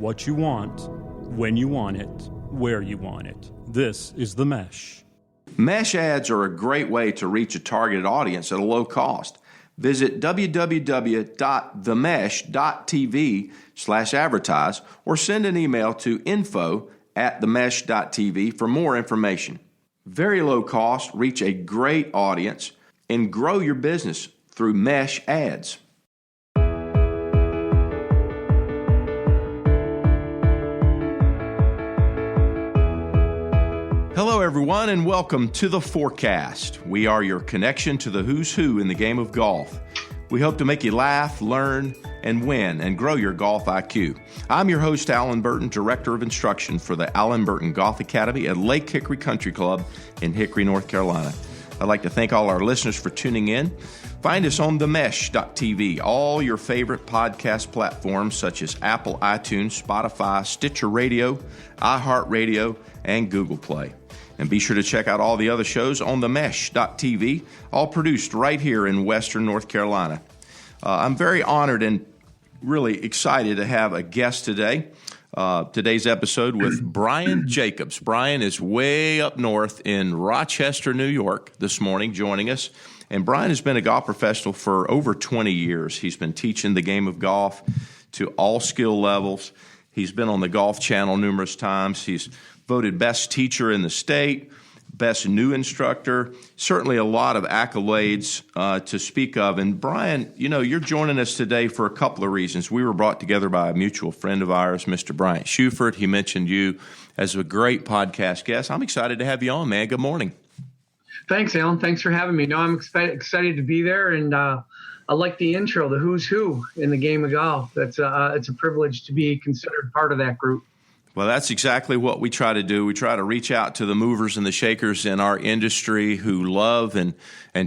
what you want, when you want it, where you want it. This is The Mesh. Mesh ads are a great way to reach a targeted audience at a low cost. Visit www.themesh.tv/advertise or send an email to info@themesh.tv for more information. Very low cost, reach a great audience, and grow your business through Mesh ads. Hello, everyone, and welcome to the Forecast. We are your connection to the who's who in the game of golf. We hope to make you laugh, learn, and win, and grow your golf IQ. I'm your host, Allen Burton, Director of Instruction for the Allen Burton Golf Academy at Lake Hickory Country Club in Hickory, North Carolina. I'd like to thank all our listeners for tuning in. Find us on themesh.tv, all your favorite podcast platforms such as Apple, iTunes, Spotify, Stitcher Radio, iHeartRadio, and Google Play. And be sure to check out all the other shows on themesh.tv, all produced right here in Western North Carolina. I'm very honored and really excited to have a guest today. Today's episode with Brian Jacobs. Brian is way up north in Rochester, New York this morning, joining us. And Brian has been a golf professional for over 20 years. He's been teaching the game of golf to all skill levels. He's been on the Golf Channel numerous times. He's voted best teacher in the state, best new instructor, certainly a lot of accolades to speak of. And Brian, you know, you're joining us today for a couple of reasons. We were brought together by a mutual friend of ours, Mr. Bryant Shuford. He mentioned you as a great podcast guest. I'm excited to have you on, man. Good morning. Thanks, Alan. Thanks for having me. No, I'm excited to be there, and I like the intro, the who's who in the game of golf. It's a privilege to be considered part of that group. Well, that's exactly what we try to do. We try to reach out to the movers and the shakers in our industry who love and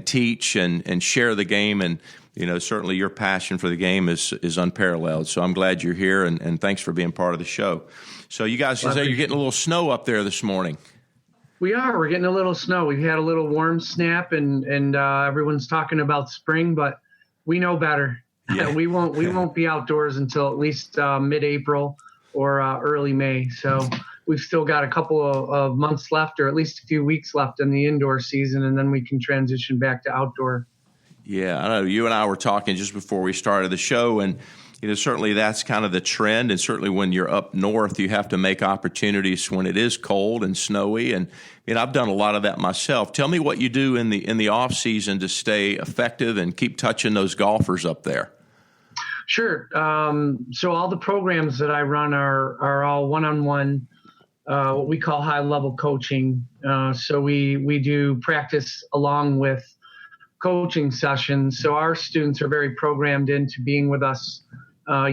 teach and share the game. And, you know, certainly your passion for the game is unparalleled. So I'm glad you're here, and thanks for being part of the show. So you guys, you say you're getting a little snow up there this morning. We are. We're getting a little snow. We've had a little warm snap, and everyone's talking about spring, but we know better. Yeah. we won't be outdoors until at least mid-April or early May. So we've still got a couple of months left, or at least a few weeks left in the indoor season, and then we can transition back to outdoor. Yeah, I know. You and I were talking just before we started the show, and you know, certainly that's kind of the trend. And certainly when you're up north, you have to make opportunities when it is cold and snowy. And you know, I've done a lot of that myself. Tell me what you do in the off season to stay effective and keep touching those golfers up there. Sure. So all the programs that I run are all one-on-one, what we call high-level coaching. So we do practice along with coaching sessions. So our students are very programmed into being with us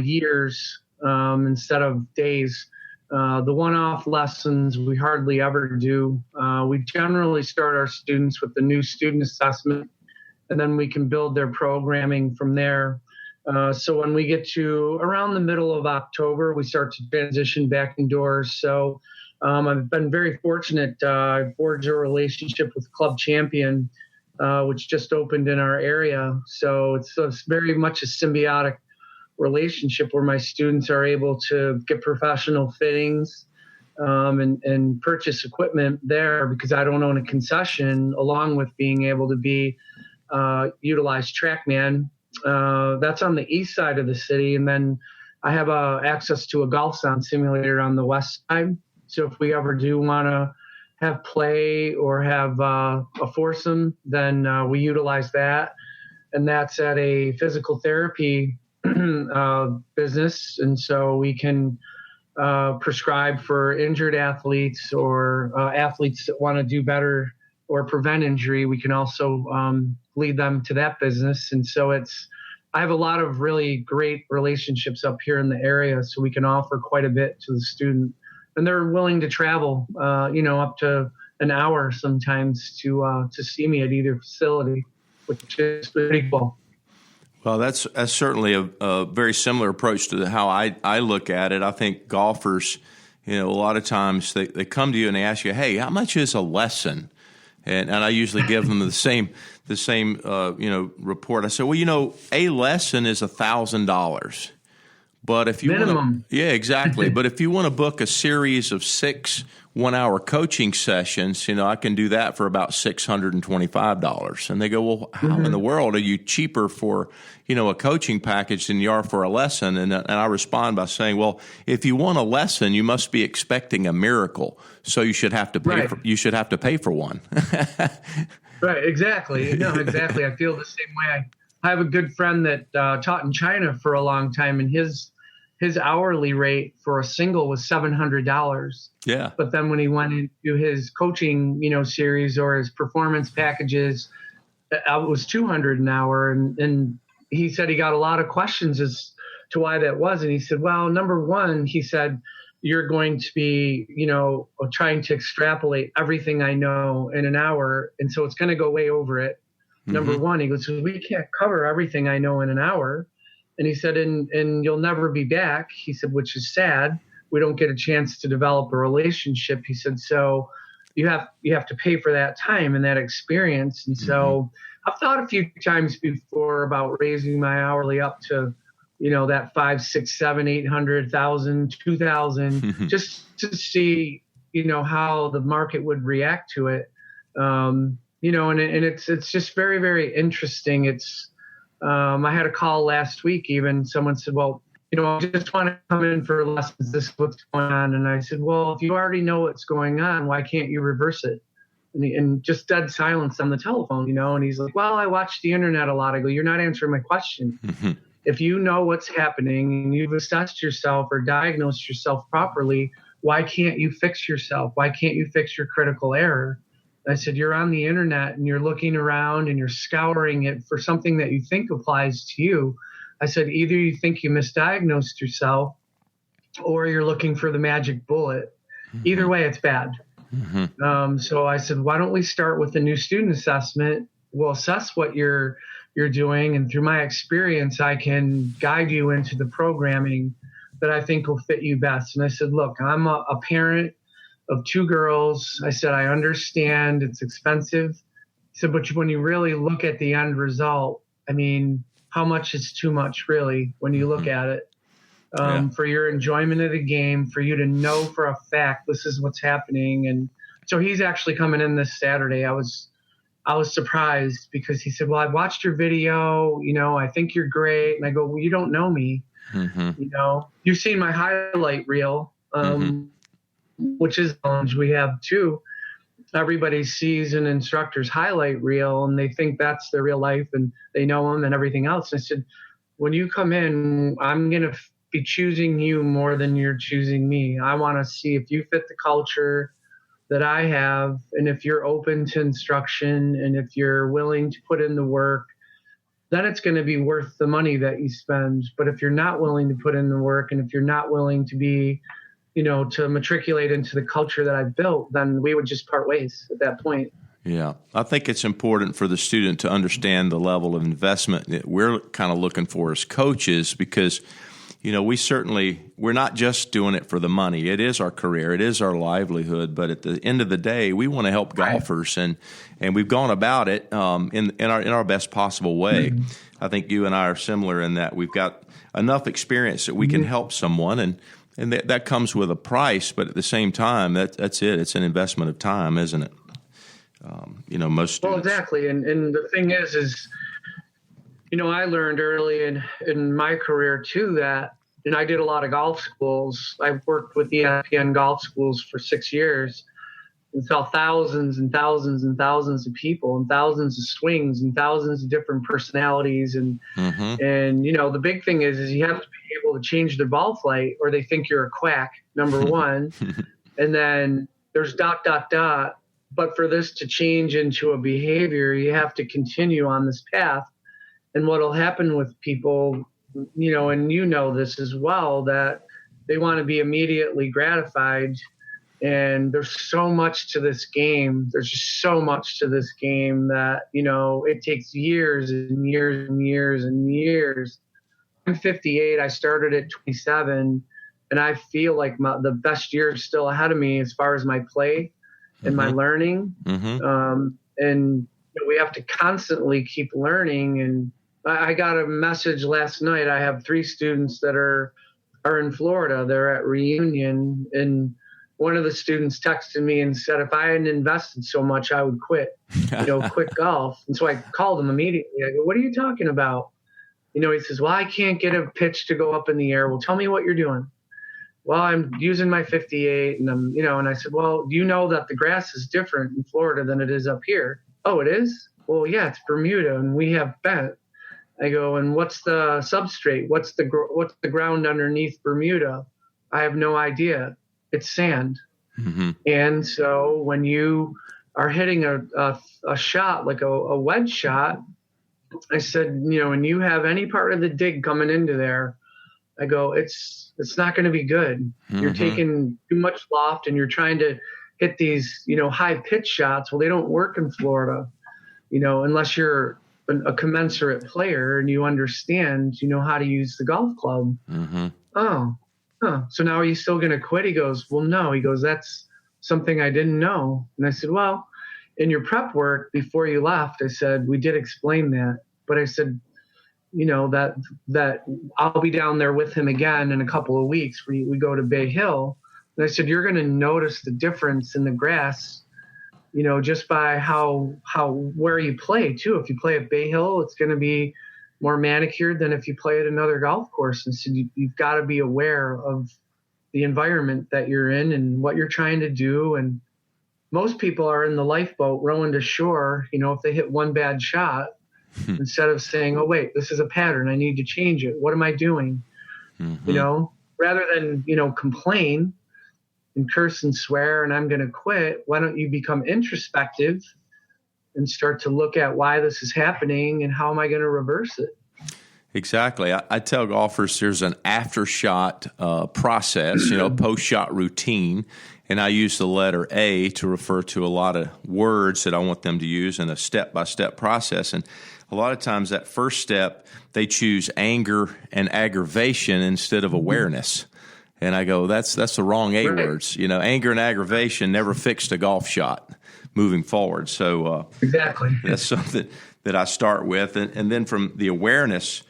years instead of days. The one-off lessons we hardly ever do. We generally start our students with the new student assessment, and then we can build their programming from there. So when we get to around the middle of October, we start to transition back indoors. So I've been very fortunate. I forged a relationship with Club Champion, which just opened in our area. So it's very much a symbiotic relationship where my students are able to get professional fittings and purchase equipment there because I don't own a concession, along with being able to be utilized TrackMan. That's on the east side of the city, and then I have access to a golf sound simulator on the west side. So if we ever do want to have play or have a foursome, then we utilize that, and that's at a physical therapy business, and so we can prescribe for injured athletes or athletes that want to do better or prevent injury. We can also lead them to that business. And so I have a lot of really great relationships up here in the area, so we can offer quite a bit to the student. And they're willing to travel, up to an hour sometimes to see me at either facility, which is pretty cool. Well, that's certainly a very similar approach to how I look at it. I think golfers, a lot of times they come to you and they ask you, hey, how much is a lesson? And I usually give them the same report. I say, well, a lesson is $1,000, But if you minimum, yeah, exactly. But if you want to book a series of 6 1-hour coaching sessions, I can do that for about $625. And they go, well, how in the world are you cheaper for, a coaching package than you are for a lesson? And I respond by saying, well, if you want a lesson, you must be expecting a miracle. So you should have to pay pay for one. Right. Exactly. No, exactly. I feel the same way. I have a good friend that taught in China for a long time, and his hourly rate for a single was $700. Yeah. But then when he went into his coaching, series or his performance packages, it was $200 an hour. And he said he got a lot of questions as to why that was. And he said, well, number one, he said, you're going to be, trying to extrapolate everything I know in an hour. And so it's going to go way over it. Number one, he goes, we can't cover everything I know in an hour. And he said, and you'll never be back. He said, which is sad. We don't get a chance to develop a relationship. He said, so you have to pay for that time and that experience. And so I've thought a few times before about raising my hourly up to, that 5, 6, 7, 800, 1,000, 2,000, just to see, how the market would react to it. And it's just very, very interesting. I had a call last week, even someone said, well, I just want to come in for lessons. This is what's going on. And I said, well, if you already know what's going on, why can't you reverse it? And just dead silence on the telephone, and he's like, well, I watch the internet a lot. I go, you're not answering my question. If you know what's happening and you've assessed yourself or diagnosed yourself properly, why can't you fix yourself? Why can't you fix your critical error? I said, you're on the internet and you're looking around and you're scouring it for something that you think applies to you. I said, either you think you misdiagnosed yourself or you're looking for the magic bullet. Either way, it's bad. So I said, why don't we start with the new student assessment? We'll assess what you're doing. And through my experience, I can guide you into the programming that I think will fit you best. And I said, look, I'm a parent of 2 girls. I said, I understand it's expensive. I said, but when you really look at the end result, I mean, how much is too much really when you look at it? For your enjoyment of the game, for you to know for a fact this is what's happening. And so he's actually coming in this Saturday. I was surprised because he said, well, I watched your video, I think you're great. And I go, well, you don't know me. You've seen my highlight reel. Which is a challenge we have too. Everybody sees an instructor's highlight reel and they think that's their real life and they know them and everything else. And I said, when you come in, I'm going to be choosing you more than you're choosing me. I want to see if you fit the culture that I have and if you're open to instruction and if you're willing to put in the work, then it's going to be worth the money that you spend. But if you're not willing to put in the work and if you're not willing to be to matriculate into the culture that I've built, then we would just part ways at that point. Yeah. I think it's important for the student to understand the level of investment that we're kind of looking for as coaches because, we're not just doing it for the money. It is our career. It is our livelihood. But at the end of the day, we want to help golfers and we've gone about it in our best possible way. I think you and I are similar in that we've got enough experience that we can help someone and that comes with a price, but at the same time, that's it. It's an investment of time, isn't it? Most students. Well, exactly. And the thing is, I learned early in my career too that, and I did a lot of golf schools. I worked with ESPN golf schools for 6 years and saw thousands and thousands and thousands of people and thousands of swings and thousands of different personalities. And the big thing is you have to be able to change their ball flight or they think you're a quack, number one. And then there's ... But for this to change into a behavior, you have to continue on this path. And what'll happen with people, and this as well, that they want to be immediately gratified. And there's so much to this game. There's just so much to this game that, it takes years and years and years and years. I'm 58. I started at 27, and I feel like the best years still ahead of me as far as my play and my learning. And we have to constantly keep learning. And I got a message last night. I have 3 students that are are in Florida. They're at reunion, and one of the students texted me and said, if I hadn't invested so much, I would quit, quit golf. And so I called him immediately. I go, what are you talking about? He says, well, I can't get a pitch to go up in the air. Well, tell me what you're doing. Well, I'm using my 58 and and I said, well, do you know that the grass is different in Florida than it is up here? Oh, it is? Well, yeah, it's Bermuda and we have bent. I go, and what's the substrate? What's the ground underneath Bermuda? I have no idea. It's sand. Mm-hmm. And so when you are hitting a shot, like a wedge shot, I said, and you have any part of the dig coming into there, I go, it's not going to be good. Mm-hmm. You're taking too much loft and you're trying to hit these, high pitch shots. Well, they don't work in Florida, unless you're a commensurate player and you understand, how to use the golf club. Mm-hmm. Oh, so now are you still going to quit? He goes, well, no. He goes, that's something I didn't know. And I said, well, in your prep work before you left, I said, we did explain that. But I said, that I'll be down there with him again in a couple of weeks. We go to Bay Hill. And I said, you're going to notice the difference in the grass, just by where you play too. If you play at Bay Hill, it's going to be more manicured than if you play at another golf course. And so you've got to be aware of the environment that you're in and what you're trying to do. And most people are in the lifeboat rowing to shore, if they hit one bad shot, instead of saying, oh, wait, this is a pattern. I need to change it. What am I doing? Mm-hmm. Rather than, complain and curse and swear and I'm going to quit, why don't you become introspective and start to look at why this is happening and how am I going to reverse it? Exactly. I tell golfers there's an after-shot process, post-shot routine, and I use the letter A to refer to a lot of words that I want them to use in a step-by-step process. And a lot of times that first step, they choose anger and aggravation instead of awareness. And I go, that's the wrong A words. Anger and aggravation never fixed a golf shot moving forward. So exactly, that's something that I start with. And then from the awareness,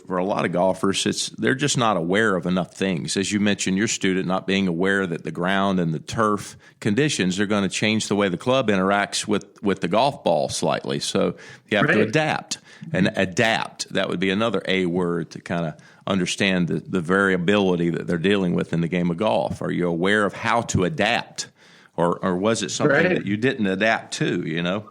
for a lot of golfers, they're just not aware of enough things. As you mentioned, your student not being aware that the ground and the turf conditions are going to change the way the club interacts with the golf ball slightly. So you have to adapt. And adapt, that would be another A word to kind of understand the variability that they're dealing with in the game of golf. Are you aware of how to adapt? Or was it something that you didn't adapt to,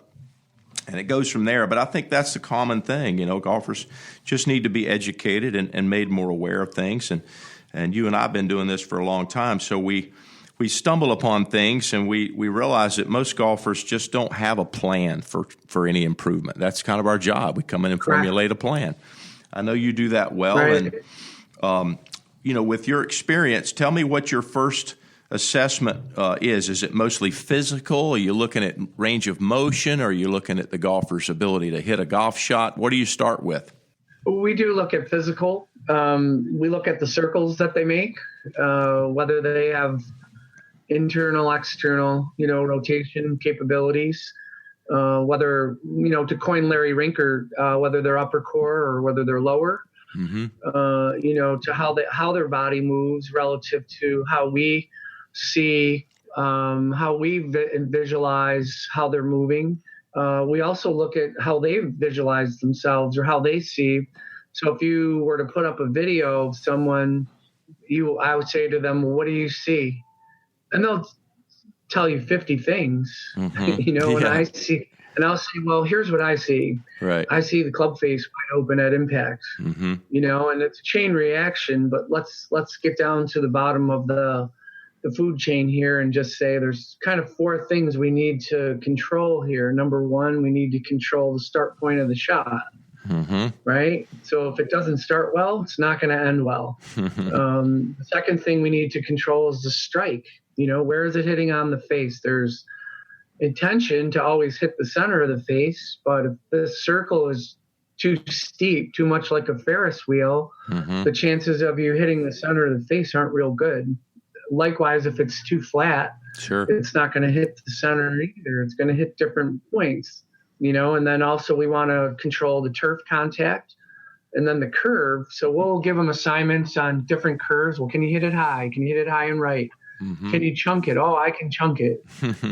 And it goes from there. But I think that's the common thing. Golfers just need to be educated and made more aware of things. And you and I have been doing this for a long time. So we stumble upon things and we realize that most golfers just don't have a plan for any improvement. That's kind of our job. We come in and formulate a plan. I know you do that well. Right. And, with your experience, tell me what your first assessment is. Is it mostly physical? Are you looking at range of motion? Or are you looking at the golfer's ability to hit a golf shot? What do you start with? We do look at physical. We look at the circles that they make, whether they have internal, external, rotation capabilities, whether, to coin Larry Rinker, whether they're upper core or whether they're lower, to how their body moves relative to how we see, how we visualize how they're moving. We also look at how they visualize themselves or how they see. So if you were to put up a video of someone, I would say to them, well, what do you see? And they'll tell you 50 things, and I'll say, well, here's what I see. Right. I see the club face wide open at impact, and it's a chain reaction, but let's get down to the bottom of the food chain here and just say there's kind of 4 things we need to control here. Number 1, we need to control the start point of the shot. Right? So if it doesn't start well, it's not going to end well. The second thing we need to control is the strike. Where is it hitting on the face? There's intention to always hit the center of the face, but if this circle is too steep, too much like a Ferris wheel, the chances of you hitting the center of the face aren't real good. Likewise, if it's too flat, it's not going to hit the center either. It's going to hit different points, and then also we want to control the turf contact. and then the curve. So we'll give them assignments on different curves. Well, can you hit it high? Can you hit it high and right? Mm-hmm. Can you chunk it? Oh, I can chunk it.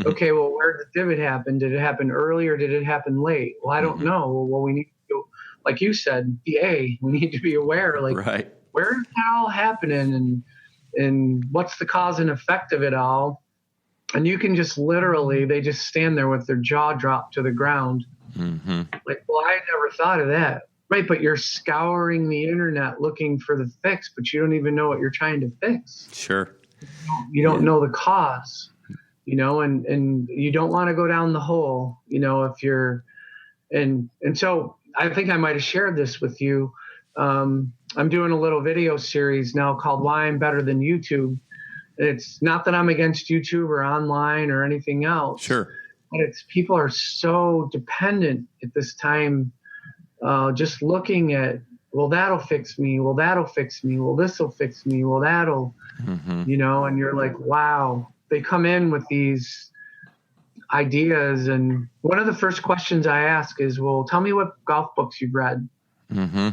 Okay, well, where did the divot happen? Did it happen early or did it happen late? Well, I don't know. Well, we need to, like you said, we need to be aware, like, right. Where is that all happening, and what's the cause and effect of it all? And you can just literally, they just stand there with their jaw dropped to the ground. Mm-hmm. Like, well, I never thought of that. Right, but you're scouring the internet looking for the fix, but you don't even know what you're trying to fix. Sure. You don't know the cause, and you don't want to go down the hole, if you're, and so I think I might have shared this with you. I'm doing a little video series now called Why I'm Better Than YouTube. It's not that I'm against YouTube or online or anything else. Sure. But it's people are so dependent at this time, just looking at, well, that'll fix me. Well, that'll fix me. Well, this will fix me. Well, that'll, and you're like, wow. They come in with these ideas. And one of the first questions I ask is, well, tell me what golf books you've read. Mm-hmm.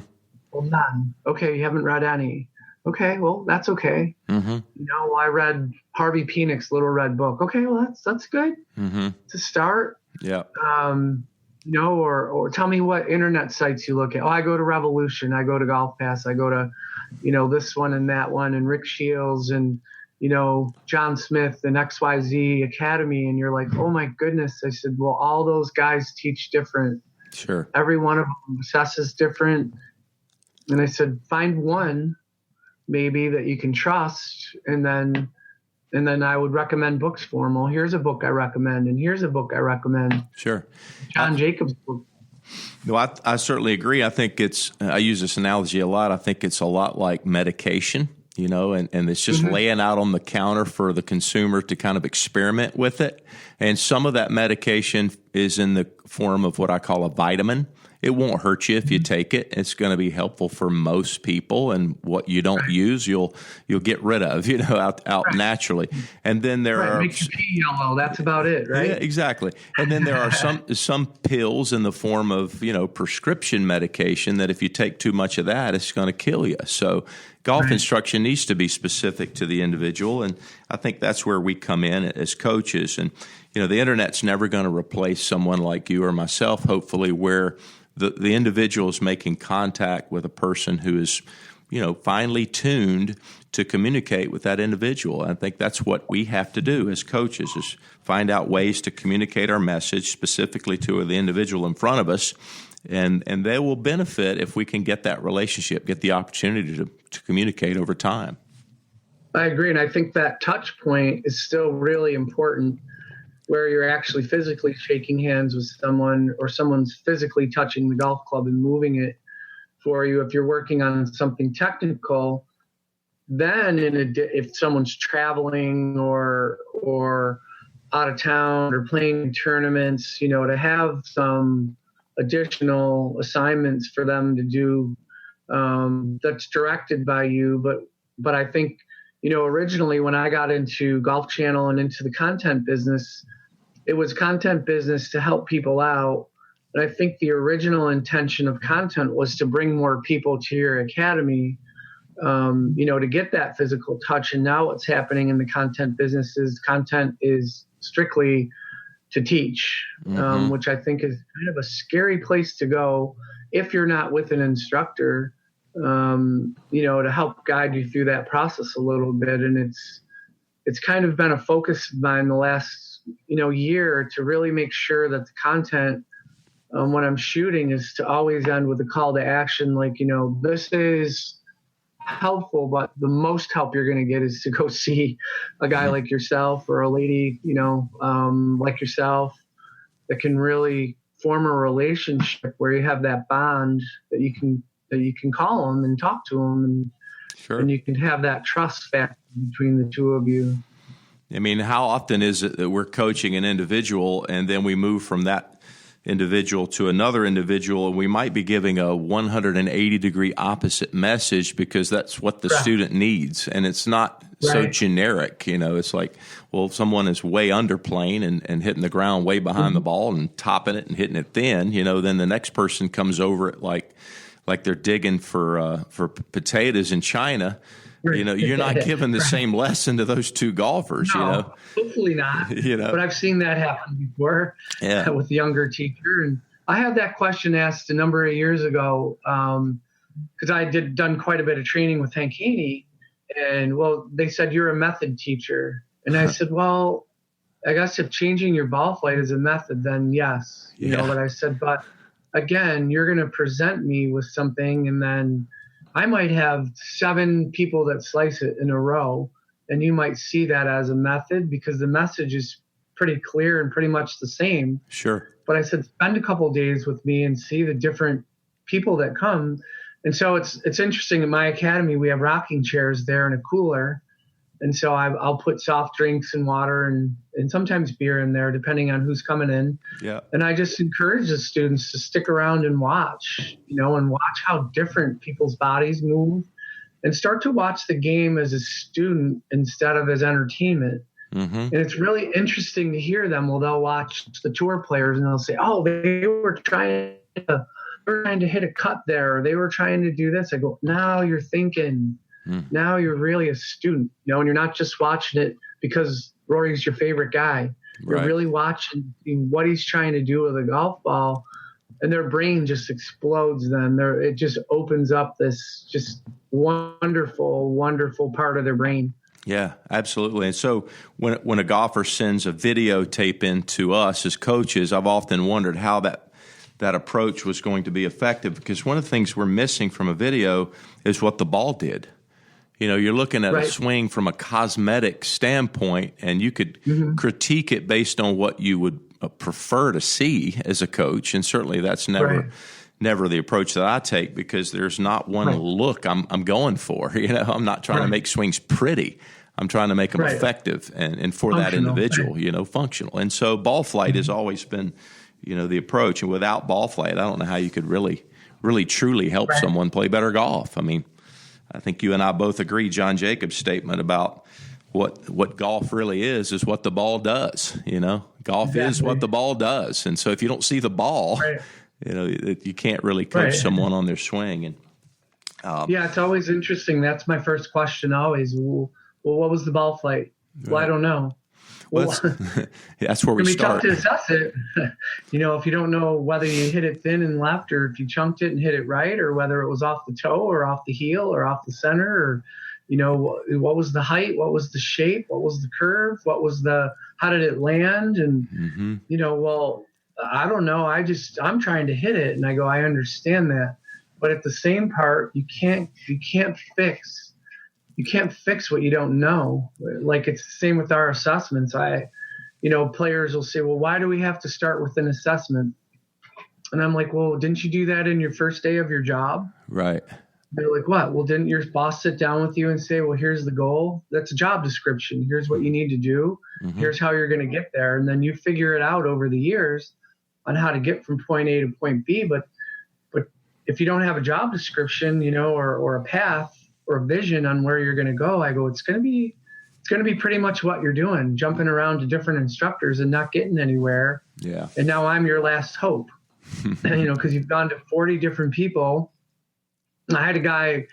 Well, none. Okay, you haven't read any. Okay, well, that's okay. Mm-hmm. I read Harvey Penick's Little Red Book. Okay, well, that's good to start. Yeah. Or tell me what internet sites you look at. Oh, I go to Revolution. I go to Golf Pass. I go to, this one and that one, and Rick Shields and, John Smith and XYZ Academy. And you're like, oh my goodness. I said, well, all those guys teach different. Sure. Every one of them assesses different. And I said, find one maybe that you can trust. And then I would recommend books for them. Well, here's a book I recommend, and here's a book I recommend. Sure. John Jacobs' book. No, I certainly agree. I think I use this analogy a lot. I think it's a lot like medication, and it's just laying out on the counter for the consumer to kind of experiment with it. And some of that medication is in the form of what I call a vitamin. It won't hurt you if you take it. It's going to be helpful for most people, and what you don't use, you'll get rid of, out naturally. And then there are makes your pee yellow. That's about it, right? Yeah, exactly. And then there are some pills in the form of prescription medication that if you take too much of that, it's going to kill you. So golf instruction needs to be specific to the individual, and I think that's where we come in as coaches. And the internet's never going to replace someone like you or myself, hopefully, where the individual is making contact with a person who is, finely tuned to communicate with that individual. I think that's what we have to do as coaches, is find out ways to communicate our message specifically to the individual in front of us, and they will benefit if we can get that relationship, get the opportunity to communicate over time. I agree, and I think that touch point is still really important, where you're actually physically shaking hands with someone, or someone's physically touching the golf club and moving it for you. If you're working on something technical, then if someone's traveling or out of town or playing tournaments, to have some additional assignments for them to do that's directed by you. But I think, originally when I got into Golf Channel and into the content business, it was content business to help people out. And I think the original intention of content was to bring more people to your academy, to get that physical touch. And now what's happening in the content business is content is strictly to teach, which I think is kind of a scary place to go if you're not with an instructor, to help guide you through that process a little bit. And it's kind of been a focus of mine the last year to really make sure that the content when I'm shooting is to always end with a call to action, like, this is helpful, but the most help you're going to get is to go see a guy like yourself, or a lady, like yourself, that can really form a relationship where you have that bond that you can call them and talk to them, and you can have that trust factor between the two of you. I mean, how often is it that we're coaching an individual and then we move from that individual to another individual, and we might be giving a 180-degree opposite message because that's what the student needs, and it's not so generic. It's like, well, someone is way underplaying and hitting the ground way behind the ball and topping it and hitting it thin. Then the next person comes over it like like they're digging for potatoes in China. You're not giving the same lesson to those two golfers. No, hopefully not. But I've seen that happen before with younger teacher. And I had that question asked a number of years ago because I done quite a bit of training with Hank Haney. And, they said, you're a method teacher. And I said, well, I guess if changing your ball flight is a method, then yes. You know what I said? But, again, you're going to present me with something, and then I might have 7 people that slice it in a row, and you might see that as a method because the message is pretty clear and pretty much the same. Sure. But I said, spend a couple of days with me and see the different people that come. And so it's interesting. In my academy, we have rocking chairs there and a cooler. And so I'll put soft drinks and water and sometimes beer in there, depending on who's coming in. Yeah. And I just encourage the students to stick around and watch, and watch how different people's bodies move and start to watch the game as a student instead of as entertainment. Mm-hmm. And it's really interesting to hear them. They'll watch the tour players and they'll say, oh, they were trying to hit a cut there. Or they were trying to do this. I go, now you're thinking. Now you're really a student, and you're not just watching it because Rory's your favorite guy. You're really watching what he's trying to do with a golf ball, and their brain just explodes then. It just opens up this just wonderful, wonderful part of their brain. Yeah, absolutely. And so when a golfer sends a videotape in to us as coaches, I've often wondered how that approach was going to be effective, because one of the things we're missing from a video is what the ball did. You're looking at a swing from a cosmetic standpoint, and you could critique it based on what you would prefer to see as a coach. And certainly that's never the approach that I take, because there's not one look I'm going for. I'm not trying to make swings pretty. I'm trying to make them effective and for functional, that individual, functional. And so ball flight has always been, the approach. And without ball flight, I don't know how you could really truly help someone play better golf. I mean, I think you and I both agree John Jacobs' statement about what golf really is what the ball does. Golf is what the ball does. And so if you don't see the ball, you can't really coach someone on their swing. And it's always interesting. That's my first question always. Well, what was the ball flight? Well, I don't know. Well, that's where we start. Tough to assess it. If you don't know whether you hit it thin and left, or if you chunked it and hit it right, or whether it was off the toe or off the heel or off the center, or what was the height, what was the shape, what was the curve, how did it land, and I don't know. I'm trying to hit it, and I go, I understand that, but at the same part, you can't fix. You can't fix what you don't know. Like, it's the same with our assessments. Players will say, well, why do we have to start with an assessment? And I'm like, well, didn't you do that in your first day of your job? Right. They're like, what? Well, didn't your boss sit down with you and say, well, here's the goal. That's a job description. Here's what you need to do. Mm-hmm. Here's how you're going to get there. And then you figure it out over the years on how to get from point A to point B. But if you don't have a job description, or a path, or a vision on where you're going to go, I go, it's going to be pretty much what you're doing, jumping around to different instructors and not getting anywhere. Yeah. And now I'm your last hope, because you've gone to 40 different people. I had a guy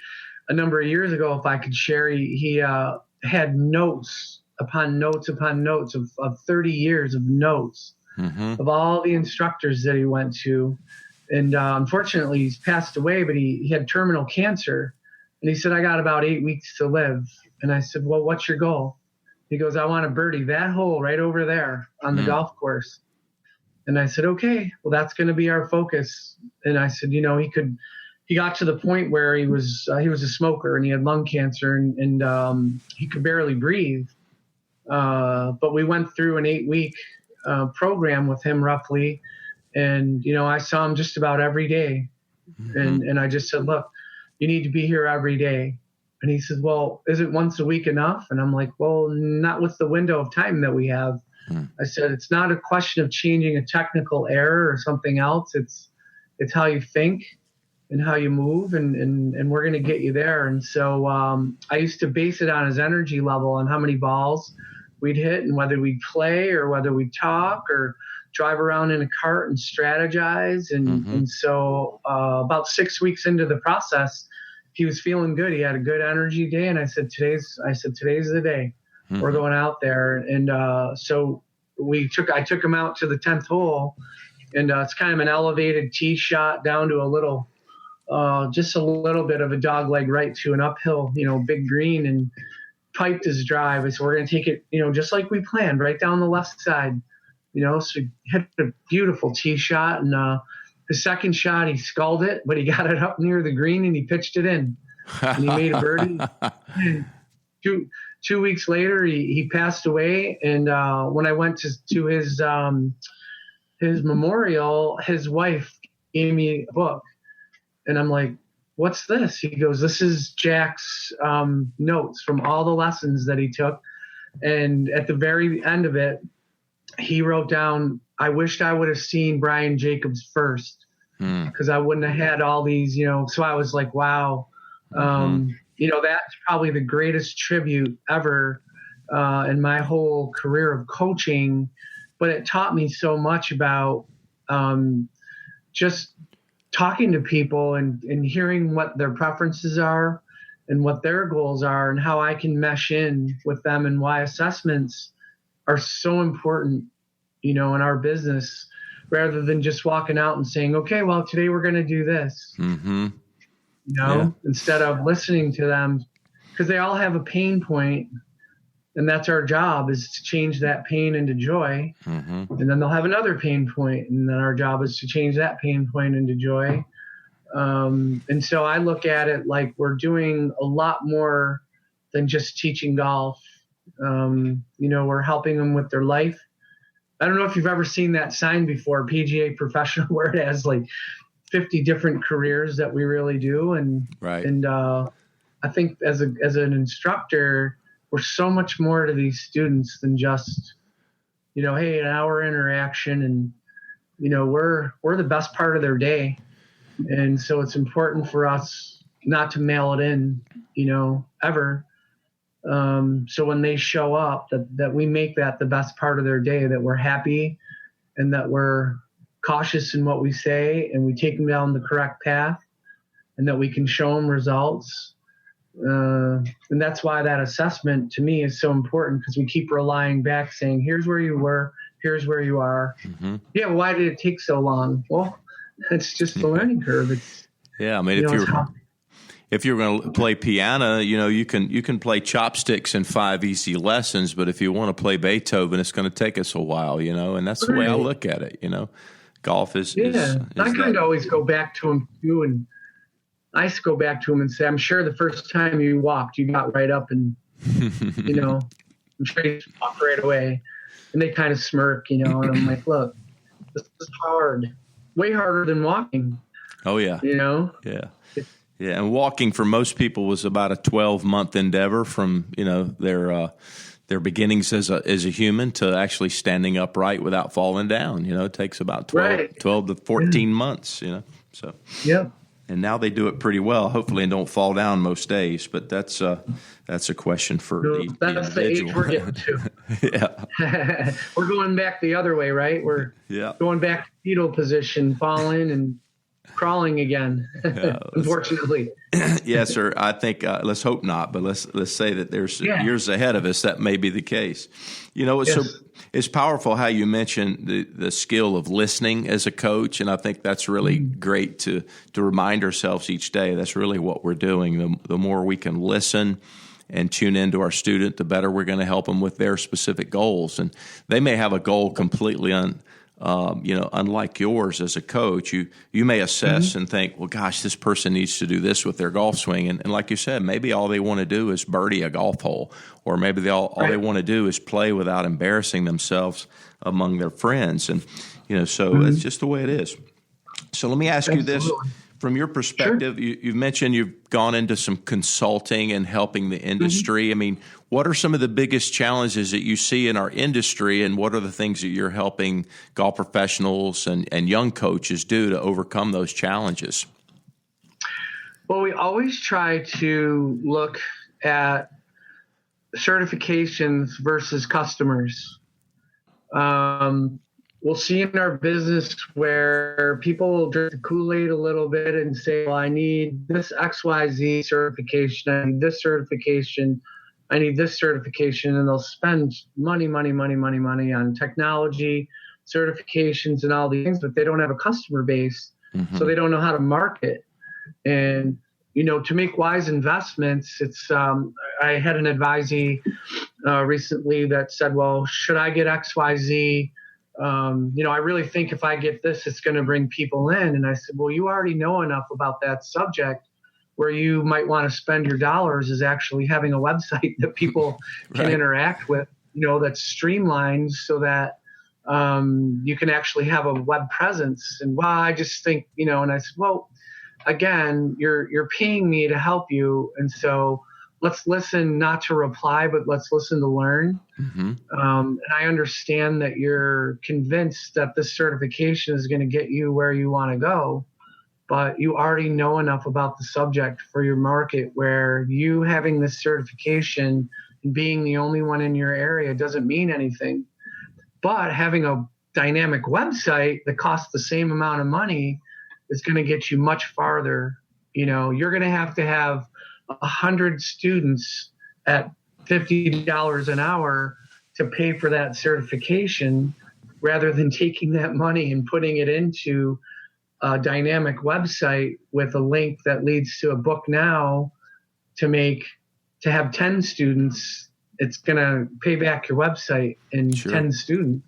a number of years ago, if I could share, he had notes upon notes upon notes of 30 years of notes of all the instructors that he went to. And unfortunately, he's passed away, but he had terminal cancer. And he said, I got about 8 weeks to live. And I said, well, what's your goal? He goes, I want to birdie that hole right over there on the golf course. And I said, okay, well, that's going to be our focus. And I said, he got to the point where he was a smoker and he had lung cancer and he could barely breathe. But we went through an 8-week program with him roughly. And, I saw him just about every day. And I just said, look, you need to be here every day. And he says, well, is it once a week enough? And I'm like, well, not with the window of time that we have. I said, it's not a question of changing a technical error or something else. It's how you think and how you move, and we're going to get you there. And so I used to base it on his energy level and how many balls we'd hit and whether we'd play or whether we'd talk or drive around in a cart and strategize. And so about 6 weeks into the process, he was feeling good. He had a good energy day. And I said, today's the day. We're going out there. And so I took him out to the 10th hole, and it's kind of an elevated tee shot down to a little, just a little bit of a dog leg right to an uphill, big green, and piped his drive. I said, we're going to take it, just like we planned, right down the left side, so he hit a beautiful tee shot. And the second shot, he sculled it, but he got it up near the green and he pitched it in, and he made a birdie. 2 weeks later, he passed away. And when I went to his memorial, his wife gave me a book, and I'm like, what's this? He goes, this is Jack's notes from all the lessons that he took. And at the very end of it, he wrote down, I wished I would have seen Brian Jacobs first, because I wouldn't have had all these, so I was like, wow. That's probably the greatest tribute ever in my whole career of coaching. But it taught me so much about just talking to people and hearing what their preferences are and what their goals are, and how I can mesh in with them, and why assessments are so important, in our business, rather than just walking out and saying, okay, well, today we're going to do this, instead of listening to them, because they all have a pain point, and that's our job, is to change that pain into joy. And then they'll have another pain point, and then our job is to change that pain point into joy. And so I look at it like we're doing a lot more than just teaching golf. We're helping them with their life. I don't know if you've ever seen that sign before, PGA Professional, where it has like 50 different careers that we really do. And I think as an instructor, we're so much more to these students than just, hey, an hour interaction, and, we're the best part of their day. And so it's important for us not to mail it in, ever. So when they show up, that we make that the best part of their day, that we're happy, and that we're cautious in what we say, and we take them down the correct path, and that we can show them results. And that's why that assessment to me is so important, because we keep relying back, saying, here's where you were, here's where you are. Yeah, why did it take so long? Well, it's just the learning curve. If you're going to play piano, you can play chopsticks in 5 easy lessons, but if you want to play Beethoven, it's going to take us a while, and that's the way I look at it. Golf is. I kind of always go back to him too, and I used to go back to him and say, I'm sure the first time you walked, you got right up and, I'm sure you walked right away. And they kind of smirk, and I'm like, look, this is hard, way harder than walking. Oh, yeah. Yeah. Yeah, and walking for most people was about a 12-month endeavor from, their beginnings as a human to actually standing upright without falling down. It takes about 12 to 14 months, So. Yep. And now they do it pretty well, hopefully, and don't fall down most days. But that's a question for the individual. The age we're getting to. We're going back the other way, right? We're going back to fetal position, falling and crawling again, unfortunately. Yes, sir. I think let's hope not, but let's say that there's years ahead of us that may be the case. It's powerful how you mentioned the skill of listening as a coach, and I think that's really great to remind ourselves each day. That's really what we're doing. The more we can listen and tune into our student, the better we're going to help them with their specific goals. And they may have a goal completely unlike yours as a coach. You may assess and think, well, gosh, this person needs to do this with their golf swing. And like you said, maybe all they want to do is birdie a golf hole, or maybe they want to do is play without embarrassing themselves among their friends. And, so it's just the way it is. So let me ask you this. From your perspective, you've mentioned you've gone into some consulting and helping the industry. I mean, what are some of the biggest challenges that you see in our industry, and what are the things that you're helping golf professionals and young coaches do to overcome those challenges? Well, we always try to look at certifications versus customers. we'll see in our business where people will drink the Kool-Aid a little bit and say, well, I need this XYZ certification, I need this certification, I need this certification, and they'll spend money on technology, certifications, and all these things, but they don't have a customer base, so they don't know how to market. And to make wise investments, it's I had an advisee recently that said, well, should I get XYZ? I really think if I get this, it's going to bring people in. And I said, well, you already know enough about that subject where you might want to spend your dollars is actually having a website that people can interact with, that's streamlined so that you can actually have a web presence. And I just think, and I said, well, again, you're paying me to help you. And so let's listen, not to reply, but let's listen to learn. And I understand that you're convinced that this certification is going to get you where you want to go, but you already know enough about the subject for your market where you having this certification and being the only one in your area doesn't mean anything. But having a dynamic website that costs the same amount of money is going to get you much farther. You're going to have 100 students at $50 an hour to pay for that certification rather than taking that money and putting it into a dynamic website with a link that leads to a book now to have 10 students. It's going to pay back your website in 10 students.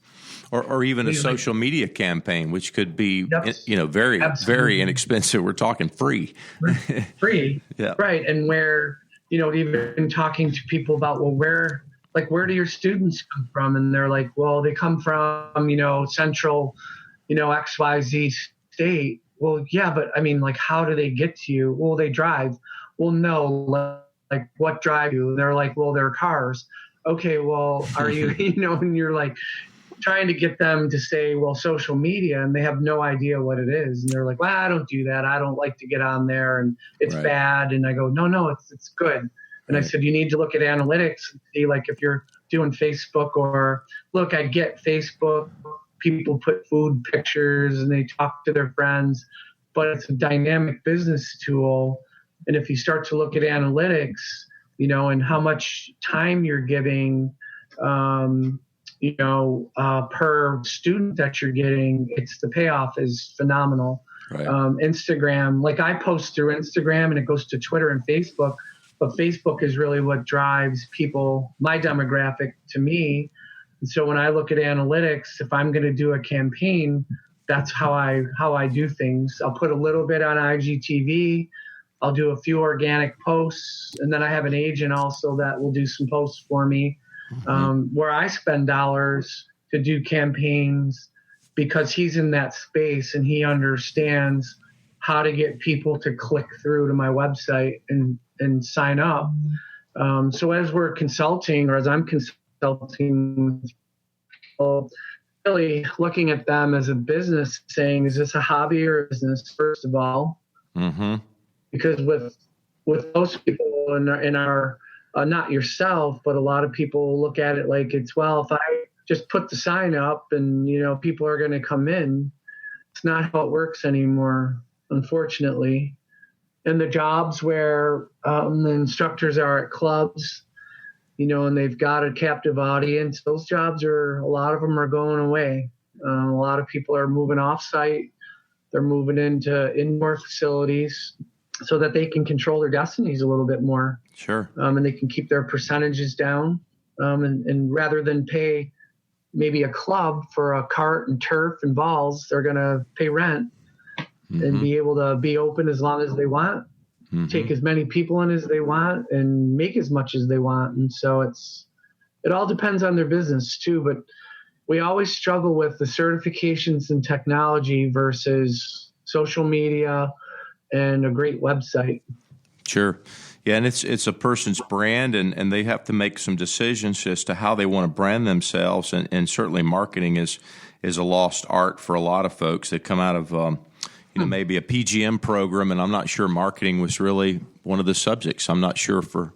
Or even a social media campaign, which could be, very, very inexpensive. We're talking free. Free. Yeah. Right. And where, even talking to people about, well, where do your students come from? And they're like, well, they come from, central, XYZ state. Well, yeah, but I mean, how do they get to you? Well, they drive. Well, no, what drive you? And they're like, well, they're cars. Okay, well, are you, and you're like, trying to get them to say, well, social media, and they have no idea what it is. And they're like, well, I don't do that. I don't like to get on there and it's bad. And I go, no, it's good. And I said, you need to look at analytics and see if you're doing Facebook or look, I get Facebook, people put food pictures and they talk to their friends, but it's a dynamic business tool. And if you start to look at analytics, and how much time you're giving, per student that you're getting, the payoff is phenomenal. Right. Instagram, I post through Instagram and it goes to Twitter and Facebook, but Facebook is really what drives people, my demographic, to me. And so when I look at analytics, if I'm going to do a campaign, that's how I do things. I'll put a little bit on IGTV. I'll do a few organic posts, and then I have an agent also that will do some posts for me. Where I spend dollars to do campaigns because he's in that space and he understands how to get people to click through to my website and sign up. So as we're consulting, or as I'm consulting with people, really looking at them as a business, saying, is this a hobby or a business, first of all? Because with most people in our not yourself, but a lot of people look at it like it's, well, if I just put the sign up and, people are going to come in. It's not how it works anymore, unfortunately. And the jobs where the instructors are at clubs, and they've got a captive audience, those jobs a lot of them are going away. A lot of people are moving off site. They're moving into indoor facilities so that they can control their destinies a little bit more. Sure. And they can keep their percentages down. And rather than pay maybe a club for a cart and turf and balls, they're going to pay rent and be able to be open as long as they want, take as many people in as they want, and make as much as they want. And so it all depends on their business too. But we always struggle with the certifications in technology versus social media and a great website. Sure. Yeah, and it's a person's brand, and they have to make some decisions as to how they want to brand themselves. And certainly marketing is a lost art for a lot of folks that come out of maybe a PGM program, and I'm not sure marketing was really one of the subjects. I'm not sure for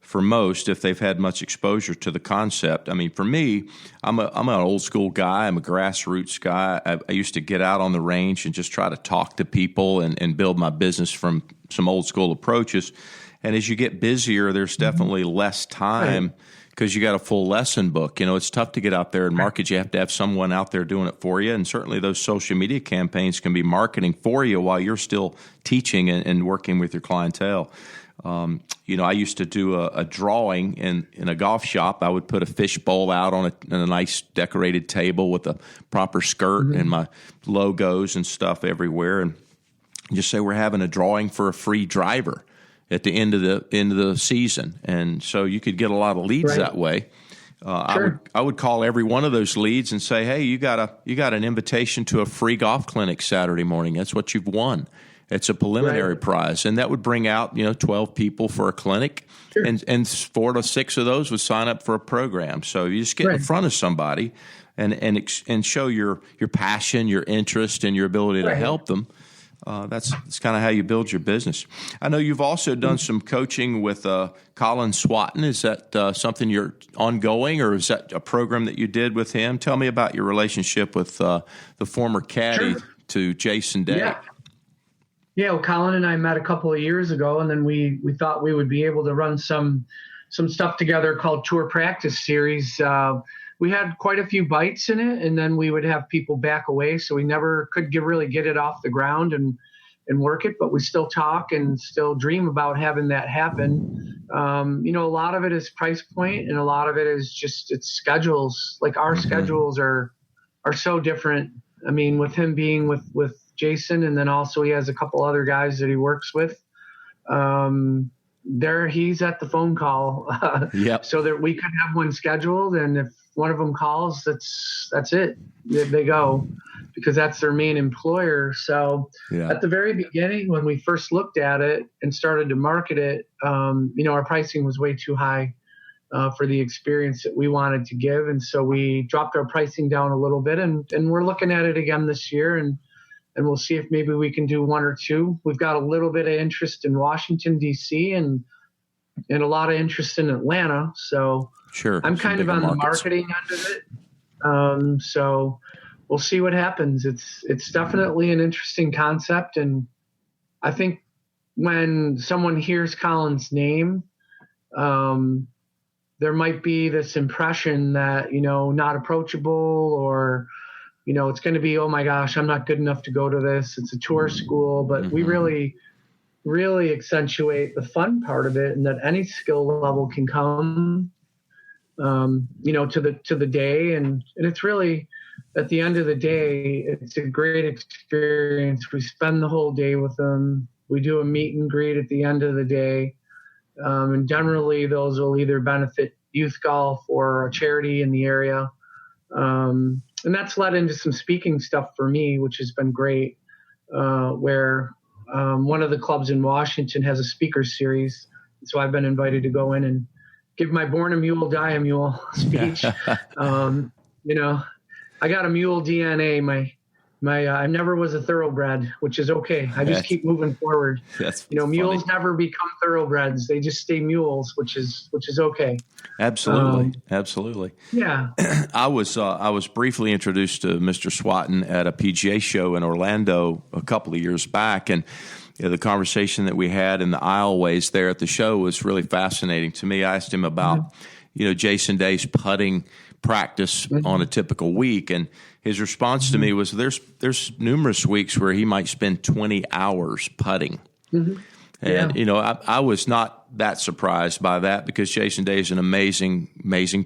for most if they've had much exposure to the concept. I mean, for me, I'm an old school guy. I'm a grassroots guy. I used to get out on the range and just try to talk to people and build my business from some old school approaches. And as you get busier, there's definitely less time because you got a full lesson book. It's tough to get out there and market. You have to have someone out there doing it for you. And certainly those social media campaigns can be marketing for you while you're still teaching and working with your clientele. I used to do a drawing in a golf shop. I would put a fish bowl out on a nice decorated table with a proper skirt and my logos and stuff everywhere, and just say we're having a drawing for a free driver at the end of the season, and so you could get a lot of leads that way. Sure. I would call every one of those leads and say, hey, you got an invitation to a free golf clinic Saturday morning. That's what you've won. It's a preliminary prize, and that would bring out 12 people for a clinic, and 4 to 6 of those would sign up for a program. So you just get in front of somebody and show your passion, your interest, and your ability to help them. That's kind of how you build your business. I know you've also done some coaching with Colin Swatton. Is that something you're ongoing, or is that a program that you did with him? Tell me about your relationship with the former caddy to Jason Day. Yeah, well, Colin and I met a couple of years ago, and then we thought we would be able to run some stuff together called Tour Practice Series. We had quite a few bites in it, and then we would have people back away, so we never could really get it off the ground and work it, but we still talk and still dream about having that happen. A lot of it is price point, and a lot of it is just it's schedules. Like our schedules are so different. I mean, with him being with Jason, and then also he has a couple other guys that he works with. He's at the phone call, so that we could have one scheduled, and if one of them calls, that's it. They go, because that's their main employer. So at the very beginning, when we first looked at it and started to market it, our pricing was way too high for the experience that we wanted to give, and so we dropped our pricing down a little bit, and we're looking at it again this year, and we'll see if maybe we can do 1 or 2. We've got a little bit of interest in Washington, D.C., and a lot of interest in Atlanta. So I'm kind of on the marketing end of it. So we'll see what happens. It's definitely an interesting concept. And I think when someone hears Colin's name, there might be this impression that, not approachable, or it's going to be, oh my gosh, I'm not good enough to go to this. It's a tour school, but we really, really accentuate the fun part of it, and that any skill level can come, to the day. And it's really, at the end of the day, it's a great experience. We spend the whole day with them. We do a meet and greet at the end of the day. And generally those will either benefit youth golf or a charity in the area. And that's led into some speaking stuff for me, which has been great, where one of the clubs in Washington has a speaker series. So I've been invited to go in and give my Born a Mule, Die a Mule speech. I got a mule DNA. I never was a thoroughbred, which is okay. I just keep moving forward. Mules never become thoroughbreds; they just stay mules, which is okay. Absolutely. Yeah. I was briefly introduced to Mr. Swatton at a PGA show in Orlando a couple of years back, and the conversation that we had in the aisleways there at the show was really fascinating to me. I asked him about Jason Day's putting practice on a typical week, and his response to me was there's numerous weeks where he might spend 20 hours putting. And I was not that surprised by that, because Jason Day is an amazing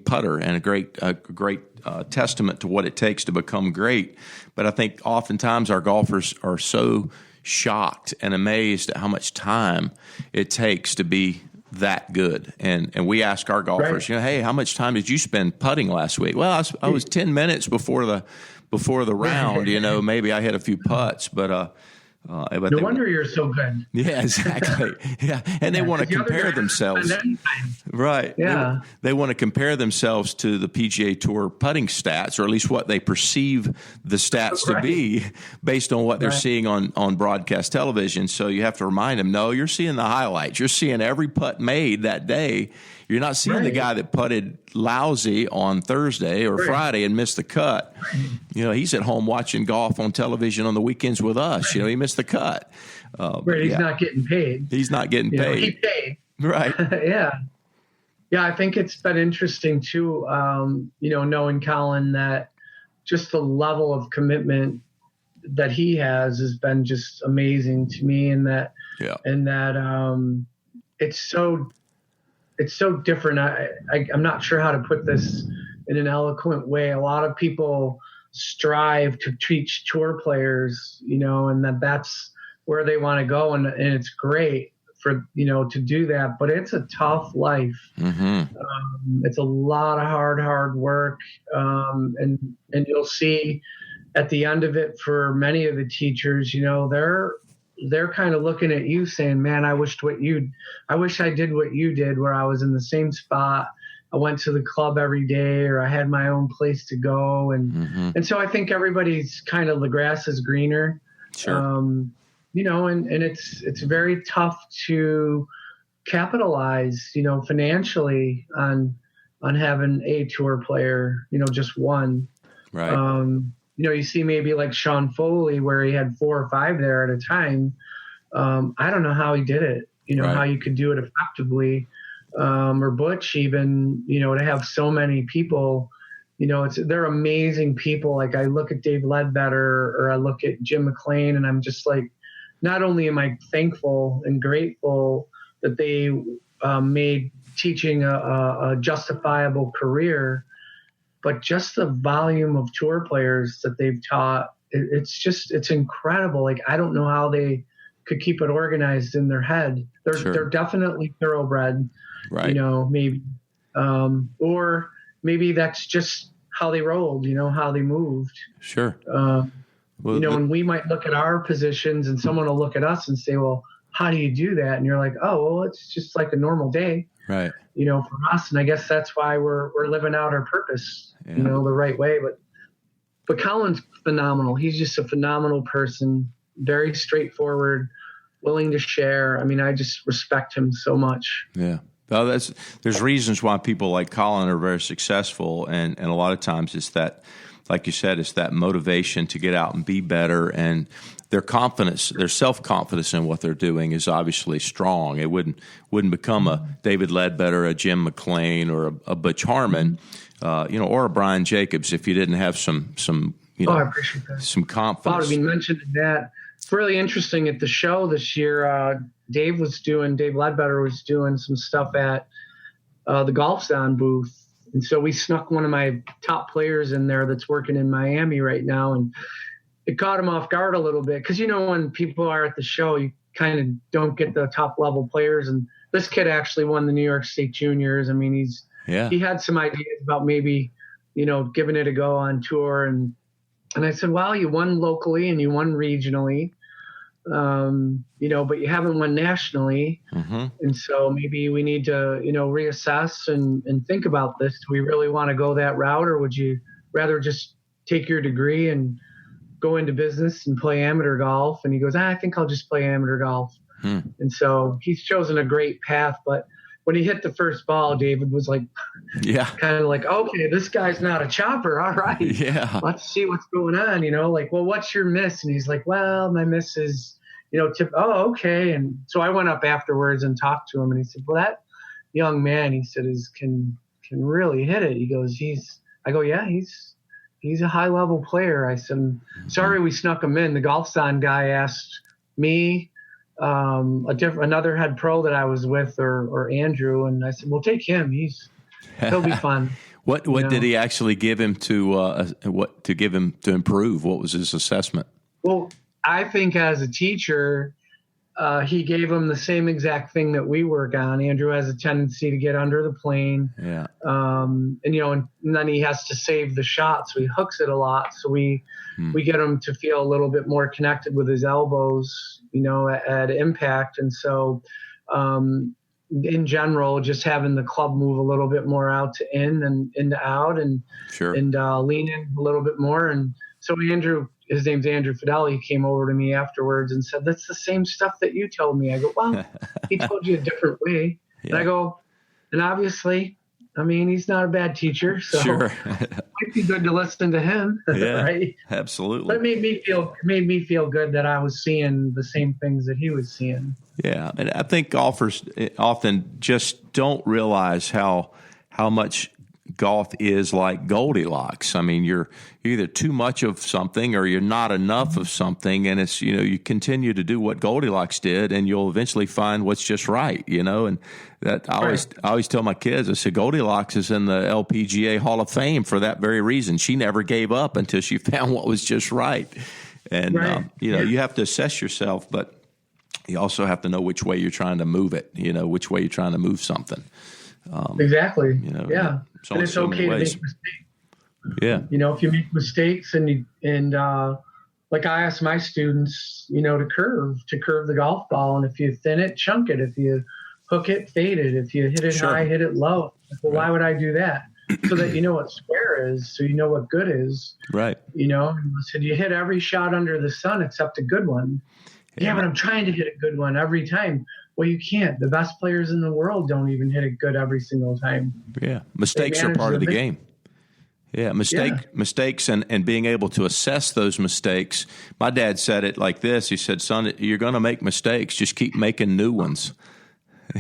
putter and a great testament to what it takes to become great. But I think oftentimes our golfers are so shocked and amazed at how much time it takes to be that good. And we ask our golfers, hey, how much time did you spend putting last week? Well, I was 10 minutes before the round, maybe I hit a few putts, but No wonder you're so good. Yeah, exactly. Yeah, and they want to compare themselves. Right. Yeah. They want to compare themselves to the PGA Tour putting stats, or at least what they perceive the stats to be based on what they're seeing on broadcast television. So you have to remind them, no, you're seeing the highlights. You're seeing every putt made that day. You're not seeing the guy that putted lousy on Thursday or Friday and missed the cut. You know, he's at home watching golf on television on the weekends with us. You know, he missed the cut. He's not getting paid. He's not getting paid. He paid. Right. Yeah. Yeah, I think it's been interesting too, knowing Colin, that just the level of commitment that he has been just amazing to me, and that it's so different. I'm not sure how to put this in an eloquent way. A lot of people strive to teach tour players, and that's where they want to go. And it's great for, to do that, but it's a tough life. Mm-hmm. It's a lot of hard work. And you'll see at the end of it, for many of the teachers, they're kind of looking at you saying, man, I wish I did what you did, where I was in the same spot. I went to the club every day, or I had my own place to go. And so I think everybody's kind of, the grass is greener. Sure. And it's very tough to capitalize, financially on having a tour player, just one. Right. You see maybe like Sean Foley, where he had 4 or 5 there at a time. I don't know how he did it, how you could do it effectively. Or Butch even, to have so many people, they're amazing people. Like I look at Dave Ledbetter, or I look at Jim McLean, and I'm just like, not only am I thankful and grateful that they made teaching a justifiable career, but just the volume of tour players that they've taught, it's incredible. Like, I don't know how they could keep it organized in their head. They're definitely thoroughbred, right? Maybe, or maybe that's just how they rolled, how they moved. Sure. And we might look at our positions, and someone will look at us and say, well, how do you do that? And you're like, oh, well, it's just like a normal day. Right. For us. And I guess that's why we're living out our purpose, the right way. But Colin's phenomenal. He's just a phenomenal person, very straightforward, willing to share. I mean, I just respect him so much. Yeah. Well, there's reasons why people like Colin are very successful. And a lot of times it's that, like you said, it's that motivation to get out and be better, and their confidence, their self-confidence in what they're doing is obviously strong. It wouldn't become a David Ledbetter, a Jim McLean, or a Butch Harmon, or a Brian Jacobs if you didn't have some I appreciate that. Some confidence. I mean, mentioning that, it's really interesting at the show this year. Dave Ledbetter was doing some stuff at the Golf Zone booth. And so we snuck one of my top players in there that's working in Miami right now. And it caught him off guard a little bit, because, when people are at the show, you kind of don't get the top level players. And this kid actually won the New York State Juniors. I mean, he had some ideas about maybe, giving it a go on tour. And I said, well, you won locally and you won regionally, but you haven't won nationally. Mm-hmm. And so maybe we need to, reassess and think about this. Do we really want to go that route, or would you rather just take your degree and go into business and play amateur golf? And he goes, I think I'll just play amateur golf. And so he's chosen a great path. But when he hit the first ball, David was like, kind of like, okay, this guy's not a chopper. All right. Yeah. Let's see what's going on. Like, well, what's your miss? And he's like, well, my miss is, tip. Oh, okay. And so I went up afterwards and talked to him, and he said, well, that young man, he said, can really hit it. He goes, I go, yeah, he's a high level player. I said, sorry, we snuck him in. The Golf Zone guy asked me, another head pro that I was with, or Andrew, and I said, well, take him. He'll be fun. What did he actually give him to improve? What was his assessment? Well, I think as a teacher, he gave him the same exact thing that we work on. Andrew has a tendency to get under the plane. Yeah. And then he has to save the shot, so he hooks it a lot. So we get him to feel a little bit more connected with his elbows, at impact. And so, in general, just having the club move a little bit more out to in and into out, and Sure. and lean in a little bit more. And so Andrew, his name's Andrew Fidel, he came over to me afterwards and said, "That's the same stuff that you told me." I go, "Well, he told you a different way." Yeah. And I go, and obviously, he's not a bad teacher, so Sure. it might be good to listen to him. Yeah, right? absolutely. But it made me feel good that I was seeing the same things that he was seeing. Yeah, and I think golfers often just don't realize how much golf is like Goldilocks. You're either too much of something or you're not enough of something, and it's you continue to do what Goldilocks did, and you'll eventually find what's just right. And that I always tell my kids, I said Goldilocks is in the LPGA Hall of Fame for that very reason. She never gave up until she found what was just right, and you have to assess yourself, but you also have to know which way you're trying to move it, which way you're trying to move something. Exactly. Yeah. And it's okay to make mistakes. Yeah. If you make mistakes and like I ask my students, to curve the golf ball. And if you thin it, chunk it. If you hook it, fade it. If you hit it high, hit it low. Well, why would I do that? So that you know what square is, so you know what good is. Right. I said, you hit every shot under the sun except a good one. Yeah, but I'm trying to hit a good one every time. Well, you can't. The best players in the world don't even hit it good every single time. Yeah, mistakes are part of the game. Yeah, mistakes and being able to assess those mistakes. My dad said it like this. He said, "Son, you're going to make mistakes. Just keep making new ones."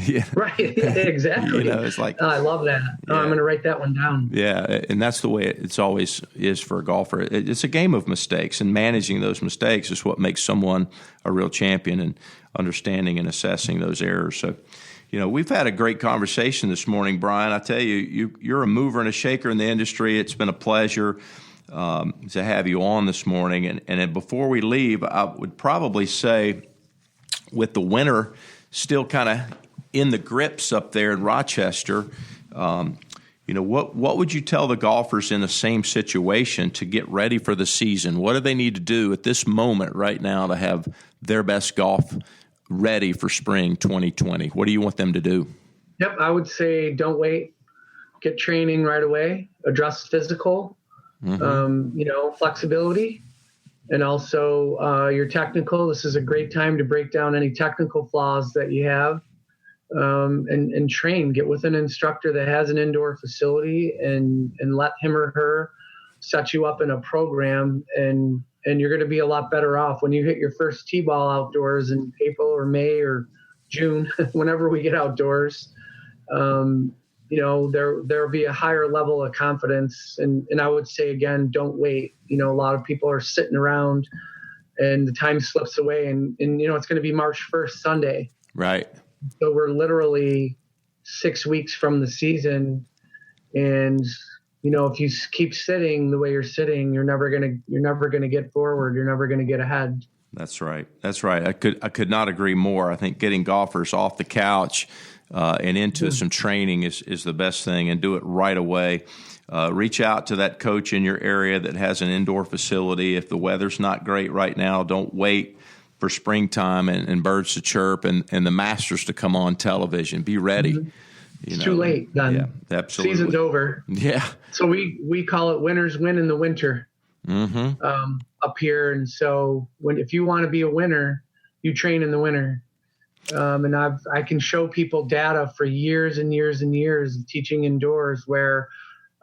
Yeah. Right, exactly. It's like, I love that. Yeah. I'm going to write that one down. Yeah, and that's the way it's always is for a golfer. It's a game of mistakes, and managing those mistakes is what makes someone a real champion, and understanding and assessing those errors. So, we've had a great conversation this morning, Brian. I tell you, you're a mover and a shaker in the industry. It's been a pleasure to have you on this morning. And before we leave, I would probably say, with the winter still kind of in the grips up there in Rochester, what would you tell the golfers in the same situation to get ready for the season? What do they need to do at this moment right now to have their best golf ready for spring 2020? What do you want them to do? Yep, I would say don't wait. Get training right away. Address physical, flexibility, and also your technical. This is a great time to break down any technical flaws that you have. And train, get with an instructor that has an indoor facility and let him or her set you up in a program, and you're going to be a lot better off when you hit your first tee ball outdoors in April or May or June, whenever we get outdoors. There'll be a higher level of confidence. And I would say, again, don't wait. A lot of people are sitting around and the time slips away, and it's going to be March 1st, Sunday. Right. So we're literally 6 weeks from the season, and if you keep sitting the way you're sitting, you're never gonna get forward. You're never gonna get ahead. That's right. I could not agree more. I think getting golfers off the couch and into some training is the best thing, and do it right away. Reach out to that coach in your area that has an indoor facility. If the weather's not great right now, don't wait for springtime and birds to chirp and the Masters to come on television. Be ready. Mm-hmm. It's too late. Done. Yeah, absolutely. Season's over. Yeah. So we call it winners win in the winter up here. And so if you want to be a winner, you train in the winter. And I can show people data for years and years and years of teaching indoors where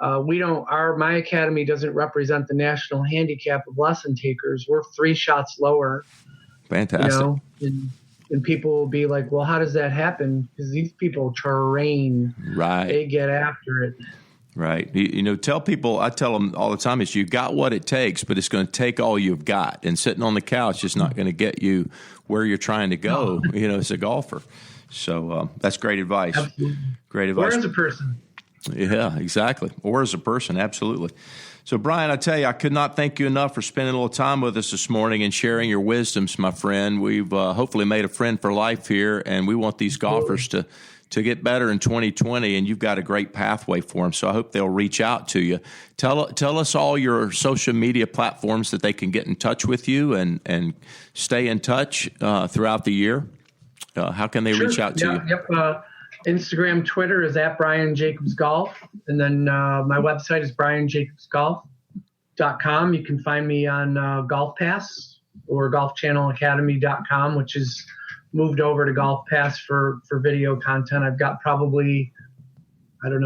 my academy doesn't represent the national handicap of lesson takers. We're 3 shots lower. Fantastic. And people will be like, well, how does that happen? Because these people train. Right. They get after it. Right. Tell people, I tell them all the time, is you got what it takes, but it's going to take all you've got. And sitting on the couch is not going to get you where you're trying to go, as a golfer. So that's great advice. Absolutely. Great advice. Or as a person. Yeah, exactly. Or as a person, absolutely. So, Brian, I tell you, I could not thank you enough for spending a little time with us this morning and sharing your wisdoms, my friend. We've hopefully made a friend for life here, and we want these golfers to get better in 2020, and you've got a great pathway for them. So I hope they'll reach out to you. Tell us all your social media platforms that they can get in touch with you and stay in touch throughout the year. How can they reach out to you? Yep. Instagram, Twitter is at Brian Jacobs Golf. And then my website is brianjacobsgolf.com. You can find me on Golf Pass or golfchannelacademy.com, which is moved over to Golf Pass for video content. I've got probably,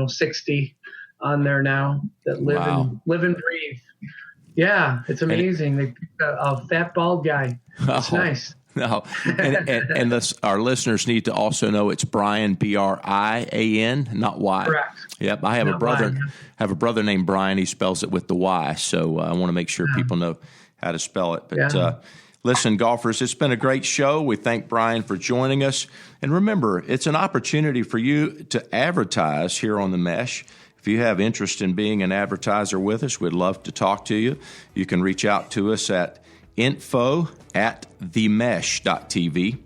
60 on there now that live and breathe. Yeah, it's amazing. They picked a fat bald guy. It's nice. No, and our listeners need to also know it's Brian, Brian, not Y. Correct. Yep, I have a brother named Brian. He spells it with the Y, so I want to make sure people know how to spell it. But listen, golfers, it's been a great show. We thank Brian for joining us, and remember, it's an opportunity for you to advertise here on the Mesh. If you have interest in being an advertiser with us, we'd love to talk to you. You can reach out to us at info@themesh.tv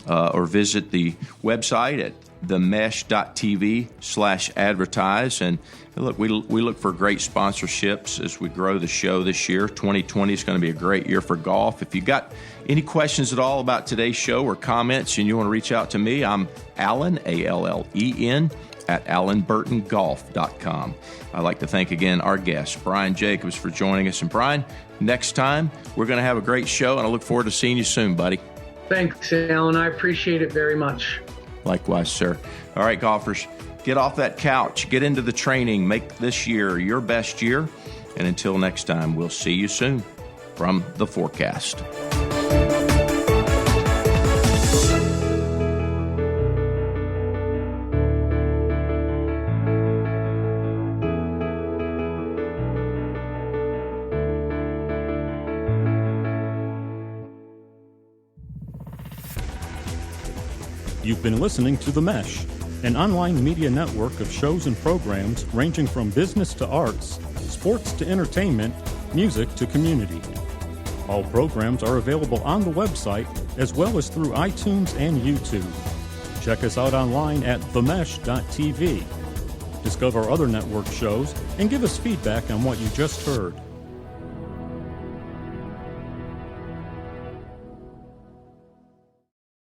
or visit the website at themesh.tv/advertise. And look, we look for great sponsorships as we grow the show this year. 2020 is going to be a great year for golf. If you got any questions at all about today's show or comments and you want to reach out to me, I'm Allen, Allen, at allenburtongolf.com. I'd like to thank again our guest, Brian Jacobs, for joining us. And Brian, next time we're going to have a great show, and I look forward to seeing you soon, buddy. Thanks, Alan. I appreciate it very much. Likewise, sir. All right, golfers, get off that couch, get into the training, make this year your best year. And until next time, we'll see you soon from the Forecast. You've been listening to The Mesh, an online media network of shows and programs ranging from business to arts, sports to entertainment, music to community. All programs are available on the website as well as through iTunes and YouTube. Check us out online at themesh.tv. Discover other network shows and give us feedback on what you just heard.